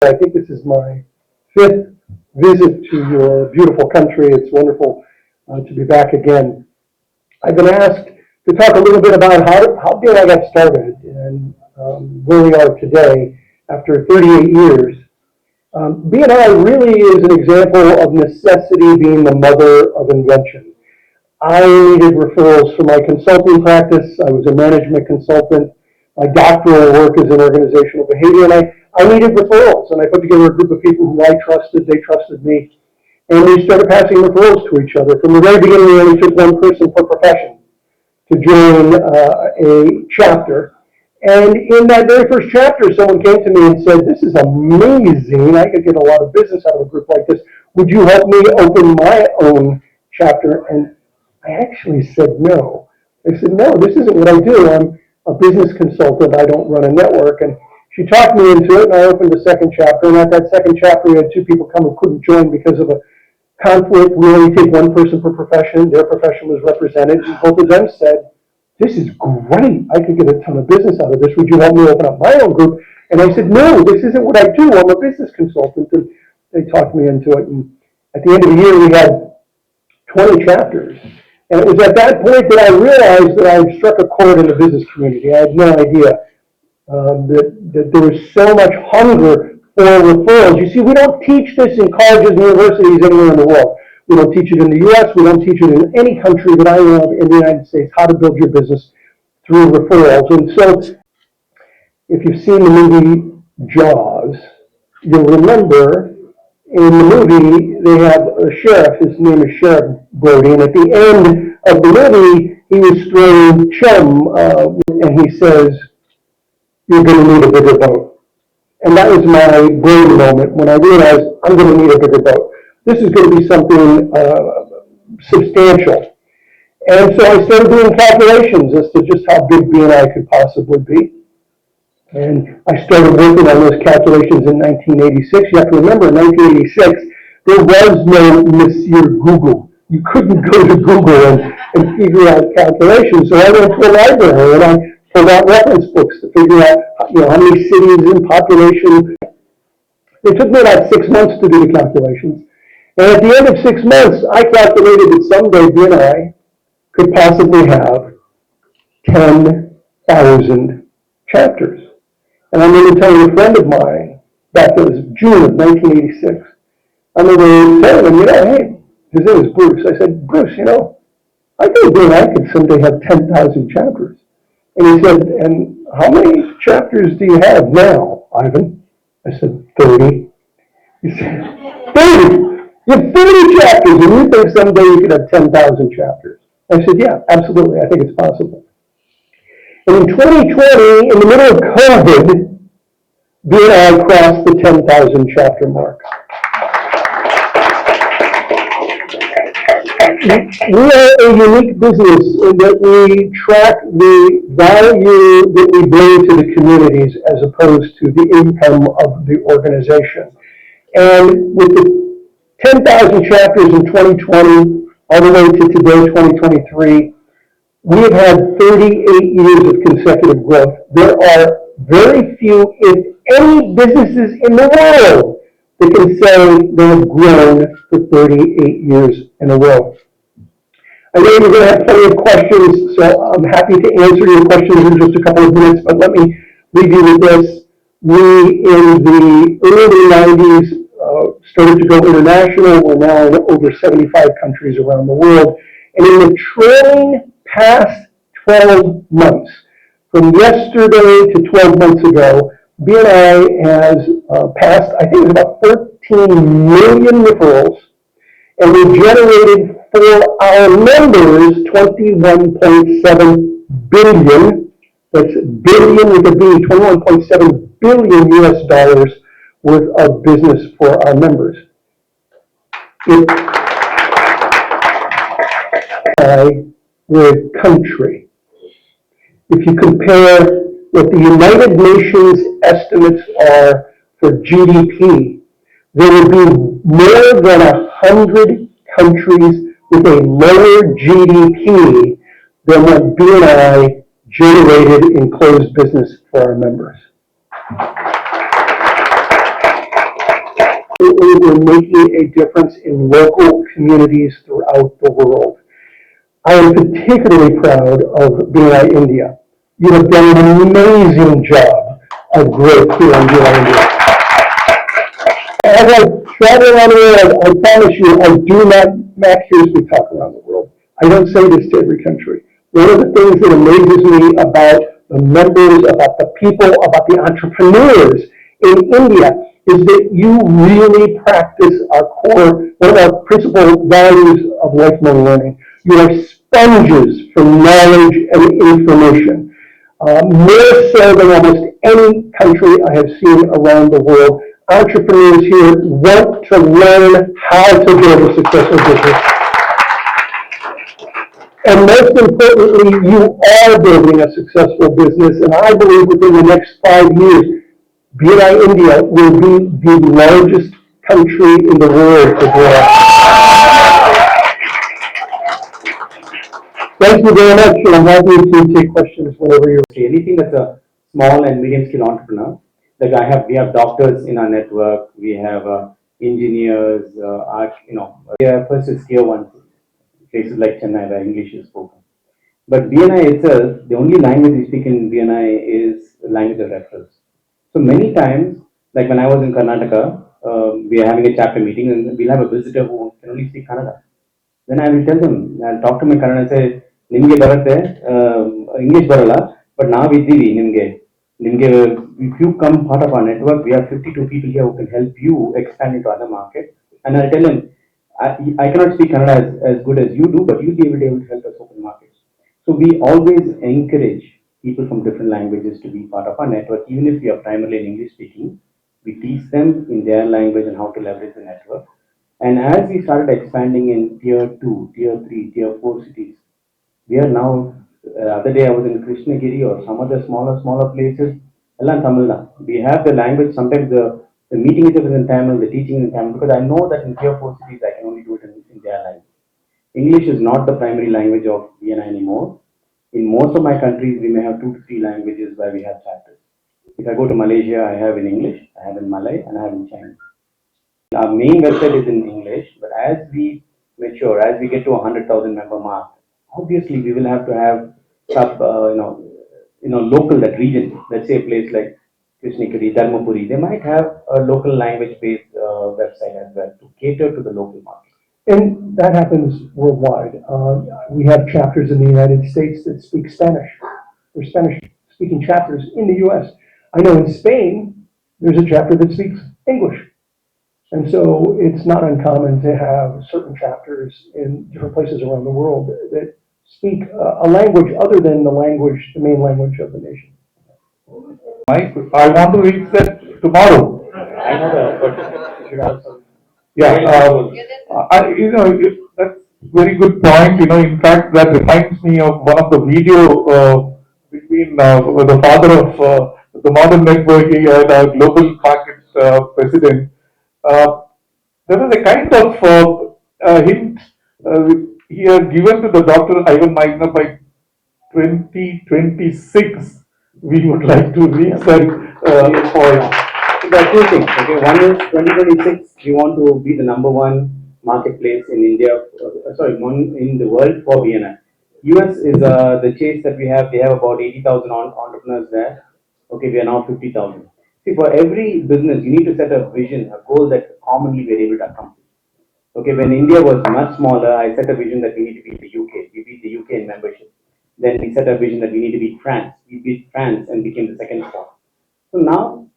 I think this is my 5th visit to your beautiful country. It's wonderful to be back again. I've been asked to talk a little bit about how BNI got started and where we are today after 38 years. BNI really is an example of necessity being the mother of invention. I needed referrals for my consulting practice. I was a management consultant. My doctoral work is in organizational behavior, and I needed referrals, and I put together a group of people who I trusted, they trusted me, and we started passing referrals to each other. From the very beginning, we only took one person per profession to join a chapter. And in that very first chapter, someone came to me and said, "This is amazing. I could get a lot of business out of a group like this. Would you help me open my own chapter?" And I actually said no. I said, "No, this isn't what I do. I'm a business consultant. I don't run a network." And she talked me into it, and I opened a second chapter. And at that second chapter, we had 2 people come who couldn't join because of a conflict. We only take 1 person per profession. Their profession was represented. And both of them said, "This is great. I could get a ton of business out of this. Would you help me open up my own group?" And I said, "No, this isn't what I do. I'm a business consultant." And they talked me into it. And at the end of the year, we had 20 chapters. And it was at that point that I realized that I had struck a chord in the business community. I had no idea that there was so much hunger for referrals. You see, we don't teach this in colleges and universities anywhere in the world. We don't teach it in the U.S. We don't teach it in any country that I know of in the United States, how to build your business through referrals. And so if you've seen the movie Jaws, you'll remember in the movie they have a sheriff. His name is Sheriff Brody. And at the end of the movie, he was throwing chum, and he says, "You're going to need a bigger boat." And that was my brain moment when I realized I'm going to need a bigger boat. This is going to be something substantial. And so I started doing calculations as to just how big BNI could possibly be. And I started working on those calculations in 1986. You have to remember, in 1986, there was no Monsieur Google. You couldn't go to Google and figure out calculations. So I went to a library and I pulled out reference books to figure out how many cities and population. It took me about 6 months to do the calculations. And at the end of 6 months, I calculated that someday BNI could possibly have 10,000 chapters. And I remember telling a friend of mine, back in June of 1986, I remember telling him, "Hey," his name is Bruce. I said, "Bruce, I think BNI could someday have 10,000 chapters. And he said, "And how many chapters do you have now, Ivan?" I said, 30. He said, 30? You have 30 chapters, and you think someday you could have 10,000 chapters? I said, "Yeah, absolutely. I think it's possible." And in 2020, in the middle of COVID, BNI crossed the 10,000 chapter mark. We are a unique business in that we track the value that we bring to the communities as opposed to the income of the organization. And with the 10,000 chapters in 2020, all the way to today, 2023, we have had 38 years of consecutive growth. There are very few, if any, businesses in the world that can say they have grown for 38 years in a row. I know you're going to have plenty of questions, so I'm happy to answer your questions in just a couple of minutes, but let me leave you with this. We, in the early 90s, started to go international. We're now in over 75 countries around the world. And in the trailing past 12 months, from yesterday to 12 months ago, BNI has passed, I think it was about 13 million referrals, and we generated for our members 21.7 billion, that's billion with a B, 21.7 billion US dollars worth of business for our members. We're a country. If you compare what the United Nations estimates are for GDP, there would be more than 100 countries with a lower GDP than what BNI generated in closed business for our members. believe we're making a difference in local communities throughout the world. I am particularly proud of BNI India. You have done an amazing job of growth here in BNI India. As I travel around the world, I promise you, I do not, Matt hears me talk around the world. I don't say this to every country. One of the things that amazes me about the members, about the people, about the entrepreneurs in India is that you really practice our core, one of our principal values of lifelong learning. You are sponges for knowledge and information. More so than almost any country I have seen around the world, entrepreneurs here want to learn how to build a successful business. And most importantly, you are building a successful business, and I believe within the next 5 years, BNI India will be the largest country in the world to grow. Thank you very much, and I'm happy to take questions whenever you're ready. Anything that's a small and medium scale entrepreneur, like we have doctors in our network, we have engineers, we have first is tier one places like Chennai where English is spoken. But BNI itself, the only language we speak in BNI is the language of referrals. So many times, like when I was in Karnataka, we are having a chapter meeting and we'll have a visitor who can only speak Kannada. Then I will tell them, I'll talk to my Kannada and say, ನಿಮಗೆ ಬರುತ್ತೆ English ಬರಲ್ಲ but ನಾವಿದ್ದೀವಿ ನಿಮಗೆ if you come part of our network, we have 52 people here who can help you expand into other markets. And I'll tell them, I cannot speak Kannada as good as you do, but you'll be able to help us open markets. So we always encourage people from different languages to be part of our network, even if we are primarily English speaking. We teach them in their language and how to leverage the network. And as we started expanding in tier 2, tier 3, tier 4 cities, we are now, other day I was in Krishnagiri or some other smaller places, Tamilnadu. We have the language, sometimes the meeting is in Tamil, the teaching is in Tamil, because I know that in tier 4 cities I can only do it in their language. English is not the primary language of BNI anymore. In most of my countries, we may have 2 to 3 languages where we have chapters. If I go to Malaysia, I have in English, I have in Malay, and I have in Chinese. Our main website is in English, but as we mature, as we get to 100,000 member mark, obviously we will have to have local, that region. Let's say a place like Krishnagiri, Dharmapuri, they might have a local language-based website as well to cater to the local market. And that happens worldwide. We have chapters in the United States that speak Spanish. There's Spanish-speaking chapters in the U.S. I know in Spain, there's a chapter that speaks English. And so it's not uncommon to have certain chapters in different places around the world that speak a language other than the main language of the nation. Mike, I want to reach that tomorrow. I know that, but you should have some. Yeah, that's very good point. In fact, that reminds me of one of the video between the father of the modern networking and our global markets president. There was a kind of hint he had given to the Dr. Ivan Misner by 2026. We would like to reach that point. So there are two things. Okay, one is 2026. We want to be the number one marketplace in India. One in the world for BNI. US is the chase that we have. They have about 80,000 entrepreneurs there. Okay, we are now 50,000. See, for every business, you need to set a vision, a goal that commonly we are able to accomplish. Okay, when India was much smaller, I set a vision that we need to beat the UK. We beat the UK in membership. Then we set a vision that we need to beat France. We beat France and became the second spot. So now,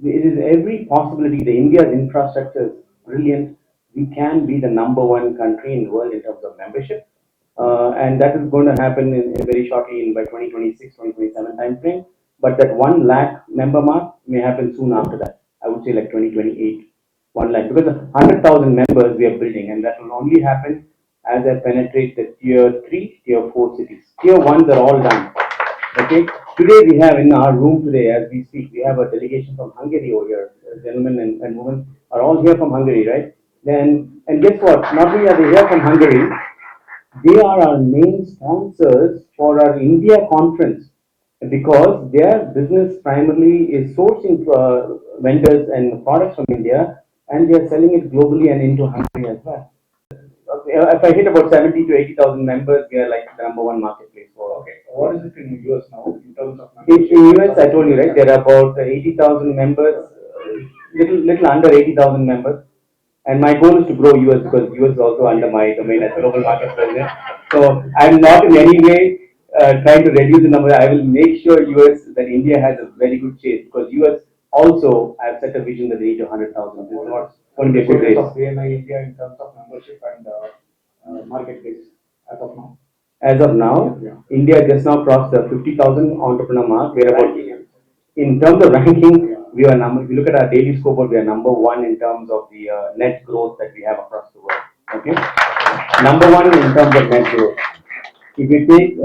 it is every possibility. The India's infrastructure is brilliant. We can be the number one country in the world in terms of membership. And that is going to happen in very shortly by 2026, 2027 timeframe. But that 1 lakh member mark may happen soon after that. I would say like 2028, 1 lakh. Because 100,000 members we are building, and that will only happen as I penetrate the tier 3, tier 4 cities. Tier 1s are all done. Okay. Today we have in our room today, as we speak, we have a delegation from Hungary over here. Gentlemen and women are all here from Hungary, right? And guess what? Not only are they here from Hungary, they are our main sponsors for our India conference, because their business primarily is sourcing vendors and products from India and we are selling it globally and into Hungary as well. If I hit about 70 to 80,000 members, we are like the number one marketplace for. Okay, what is it in US now in terms of In US, I told you, right, there are about 80,000 members, little under 80,000 members. And my goal is to grow US because US is also under my domain as global market president. So I'm not in any way trying to reduce the number. I will make sure US that India has a very good chase because US also I have set a vision that they need 100,000. This is not going to be a good race. of BNI India in terms of membership and marketplace as of now? As of now, India just now crossed the 50,000 entrepreneur mark. We're about, in terms of ranking, we are number. If you look at our daily scoreboard, we are number one in terms of the net growth that we have across the world. Okay, number one in terms of net growth. If you take